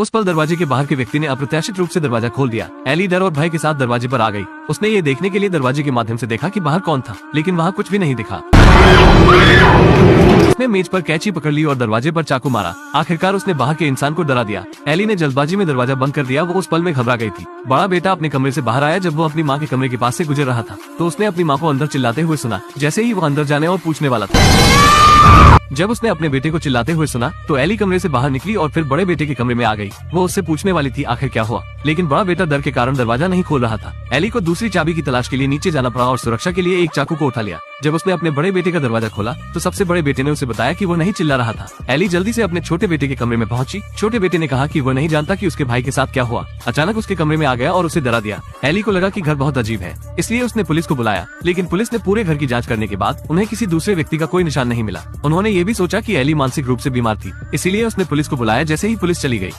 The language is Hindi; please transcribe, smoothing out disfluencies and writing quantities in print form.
उस पल दरवाजे के बाहर के व्यक्ति ने अप्रत्याशित रूप से दरवाजा खोल दिया। एली डर और भय के साथ दरवाजे पर आ गई। उसने ये देखने के लिए दरवाजे के माध्यम से देखा कि बाहर कौन था, लेकिन वहाँ कुछ भी नहीं दिखा। उसने मेज पर कैंची पकड़ ली और दरवाजे पर चाकू मारा। आखिरकार उसने बाहर के इंसान को डरा दिया। एली ने जल्दबाजी में दरवाजा बंद कर दिया। वो उस पल में घबरा गई थी। बड़ा बेटा अपने कमरे से बाहर आया जब वो अपनी माँ के कमरे के पास से गुजर रहा था, तो उसने अपनी माँ को अंदर चिल्लाते हुए सुना। जैसे ही वो अंदर जाने और पूछने वाला था, जब उसने अपने बेटे को चिल्लाते हुए सुना, तो एली कमरे से बाहर निकली और फिर बड़े बेटे के कमरे में आ गई। वो उससे पूछने वाली थी आखिर क्या हुआ, लेकिन बड़ा बेटा डर के कारण दरवाजा नहीं खोल रहा था। एली को दूसरी चाबी की तलाश के लिए नीचे जाना पड़ा और सुरक्षा के लिए एक चाकू को उठा लिया। जब उसने अपने बड़े बेटे का दरवाजा खोला, तो सबसे बड़े बेटे ने उसे बताया कि वो नहीं चिल्ला रहा था। एली जल्दी से अपने छोटे बेटे के कमरे में पहुंची। छोटे बेटे ने कहा कि वो नहीं जानता कि उसके भाई के साथ क्या हुआ। अचानक उसके कमरे में आ गया और उसे डरा दिया। एली को लगा कि घर बहुत अजीब है, इसलिए उसने पुलिस को बुलाया, लेकिन पुलिस ने पूरे घर की जांच करने के बाद उन्हें किसी दूसरे व्यक्ति का कोई निशान नहीं मिला। उन्होंने ये भी सोचा कि एली मानसिक रूप से बीमार थी, इसीलिए उसने पुलिस को बुलाया। जैसे ही पुलिस चली गई,